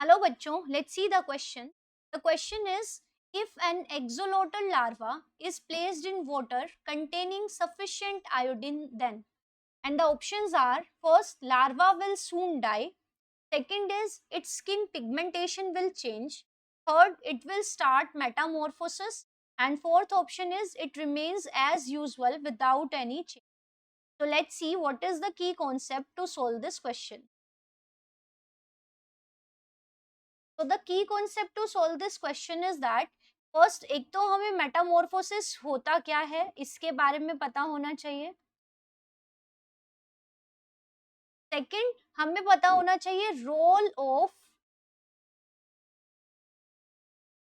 Hello bachcho, let's see the question. The question is, if an axolotl larva is placed in water containing sufficient iodine, then, and the options are: first, larva will soon die; second is its skin pigmentation will change; third, it will start metamorphosis; and fourth option is it remains as usual without any change. So let's see what is the key concept to solve this question. So the key concept to solve this question is that first, एक तो हमें Metamorphosis होता क्या है इसके बारे में पता होना चाहिए. सेकंड, हमें पता होना चाहिए role of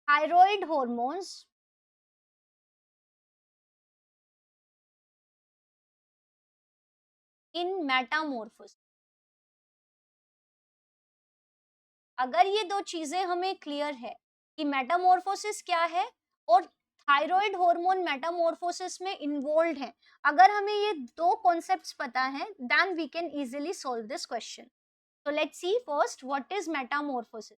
thyroid hormones in metamorphosis. अगर ये दो चीजें हमें क्लियर है कि मेटामॉर्फोसिस क्या है और थायराइड हार्मोन मेटामॉर्फोसिस में इन्वॉल्व है, अगर हमें ये दो कॉन्सेप्ट्स पता है, then we can easily solve this question. तो let's see first what is metamorphosis.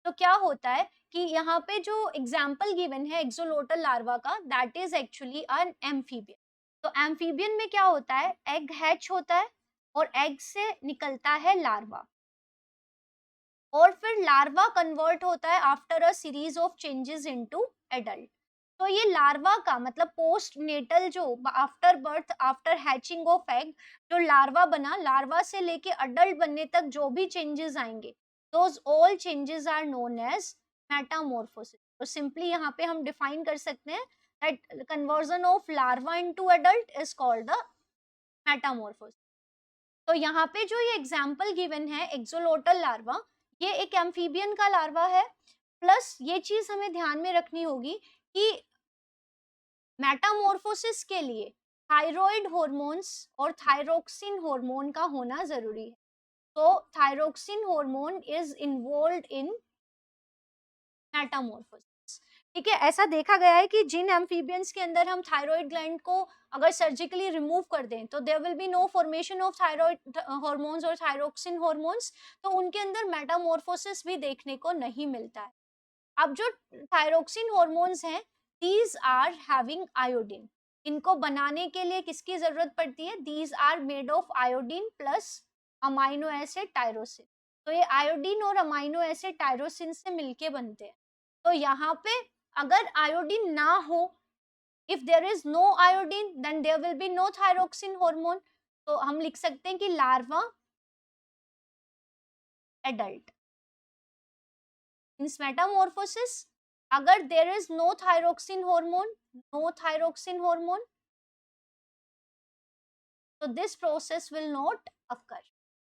तो क्या होता है कि यहाँ पे जो एग्जाम्पल गिवन है एक्सोलोटल लार्वा का, that is actually an amphibian. तो एम्फीबियन में क्या होता है, एग हैच होता है और एग से निकलता है लार्वा, और फिर लार्वा कन्वर्ट होता है after a series of changes into adult. तो ये लार्वा का मतलब पोस्ट नेटल जो after birth after hatching of egg जो लार्वा बना, लार्वा से लेके अडल्ट बनने तक जो भी चेंजेस आएंगे, those all changes are known as metamorphosis. तो सिंपली यहाँ पे हम डिफाइन कर सकते हैं that conversion of larva into adult is called the metamorphosis. तो यहाँ पे जो ये एग्जाम्पल गिवन है एक्सोलोटल लार्वा, ये एक एम्फीबियन का लार्वा है. प्लस ये चीज हमें ध्यान में रखनी होगी कि मेटामॉर्फोसिस के लिए थायराइड हॉर्मोन्स और थायरोक्सिन हार्मोन का होना जरूरी है. तो thyroxine hormone is involve in Metamorphosis. ठीक है, ऐसा देखा गया है कि जिन एम्फीबियंस के अंदर हम थायराइड ग्लैंड को अगर सर्जिकली रिमूव कर दें तो there will be no formation of thyroid hormones और थायरोक्सिन हार्मोन्स, तो उनके अंदर मेटामॉर्फोसिस भी देखने को नहीं मिलता है. अब जो थायरोक्सिन हार्मोन्स हैं, दीज आर हैविंग आयोडीन. इनको बनाने के लिए किसकी जरूरत पड़ती है, these are made of iodine plus amino acid tyrosine. तो ये आयोडीन और अमाइनो एसिड टायरोसिन से मिलके बनते हैं. तो यहाँ पे अगर आयोडीन ना हो, if there is no iodine then there will be no thyroxine hormone. तो हम लिख सकते हैं कि लार्वा एडल्ट मींस मेटामॉर्फोसिस. अगर there is no thyroxine hormone, no thyroxine hormone, तो this process will not occur.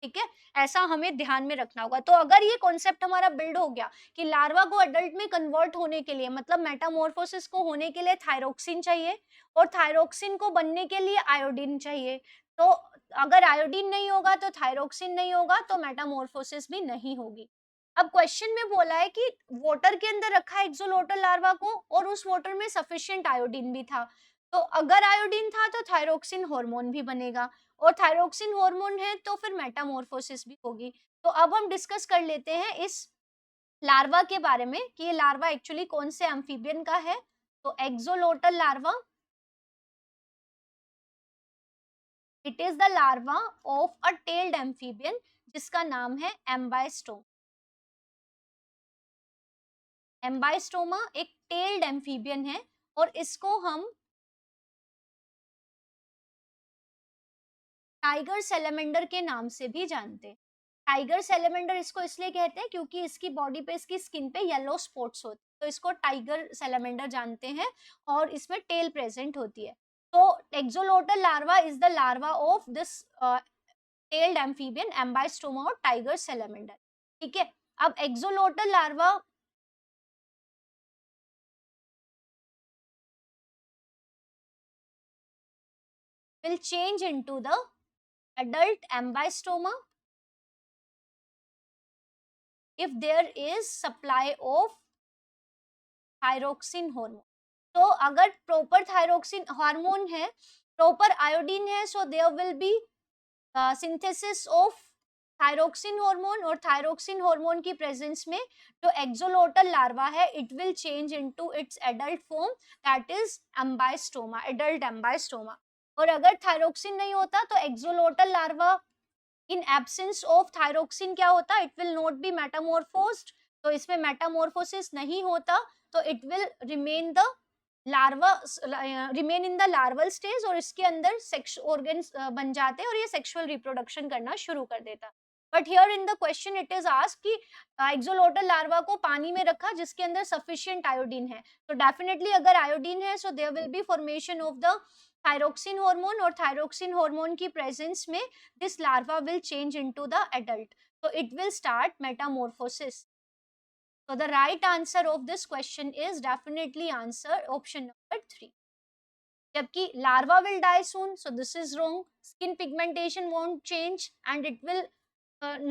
ठीक है, ऐसा हमें ध्यान में रखना होगा. तो अगर ये कॉन्सेप्ट हमारा बिल्ड हो गया कि लार्वा को अडल्ट में कन्वर्ट होने के लिए मतलब मेटामॉर्फोसिस को होने के लिए थायरोक्सिन चाहिए और थायरोक्सिन को बनने के लिए आयोडीन चाहिए, तो अगर आयोडीन नहीं होगा तो थायरोक्सिन नहीं होगा, तो मेटामॉर्फोसिस भी नहीं होगी. अब क्वेश्चन में बोला है कि वाटर के अंदर रखा है एक्सोलोटल लार्वा को और उस वाटर में सफिशिएंट आयोडीन भी था. तो अगर आयोडीन था तो थायरोक्सिन हार्मोन भी बनेगा, और थायरोक्सिन हार्मोन है तो फिर मेटामॉर्फोसिस भी होगी. तो अब हम डिस्कस कर लेते हैं इस लार्वा के बारे में कि ये लार्वा एक्चुअली कौन से एम्फीबियन का है. तो axolotl larva, it is the larva of a tailed amphibian जिसका नाम है एम्बाइस्टोमा. एम्बाइस्टोमा एक टेल्ड एम्फीबियन है और इसको हम टाइगर सेलेमेंडर के नाम से भी जानते हैं. टाइगर सेलेमेंडर इसको इसलिए कहते हैं क्योंकि इसकी बॉडी पे इसकी स्किन पे येलो स्पॉट्स होते हैं, तो इसको टाइगर सेलेमेंडर जानते हैं और इसमें टेल प्रेजेंट होती है. तो axolotl larva is the larva of this tailed amphibian Ambystoma और टाइगर सेलेमेंडर. ठीक है, अब axolotl larva will change into the adult ambystoma if there is supply of thyroxine hormone. तो अगर प्रॉपर थायरोक्सिन हार्मोन है, प्रॉपर आयोडीन है, so there will be synthesis of thyroxine hormone और thyroxine hormone की presence में जो axolotl larva है it will change into its adult form, that is Ambystoma, adult Ambystoma. और अगर थायरोक्सिन नहीं होता तो axolotl larva in absence of thyroxine क्या होता, it will not be metamorphosed, तो इसमें मेटामॉर्फोसिस नहीं होता, तो it will remain the larva, remain in the larval stage, और इसके अंदर सेक्स ऑर्गन्स बन जाते हैं और ये सेक्सुअल रिप्रोडक्शन करना शुरू कर देता। But here in the question it is asked कि एक्सोलोटल लार्वा को पानी में रखा जिसके अंदर सफिशिएंट आयोडीन है, तो डेफिनेटली अगर आयोडीन है so there will be formation of the thyroxine hormone, और थायरोक्सिन हार्मोन की प्रेजेंस में this larva will change into the adult, so it will start metamorphosis. So the right answer of this question is definitely answer option number 3. जबकि larva will die soon, so this is wrong. Skin pigmentation won't change and it will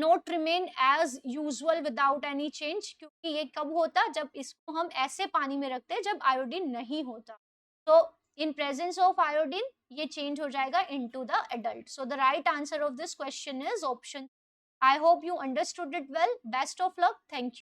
not remain as usual without any change, क्योंकि ये कब होता, जब इसको हम ऐसे पानी में रखते हैं जब आयोडीन नहीं होता, तो in presence of iodine ये change हो जाएगा into the adult. So the right answer of this question is option. I hope you understood it well. Best of luck. Thank you.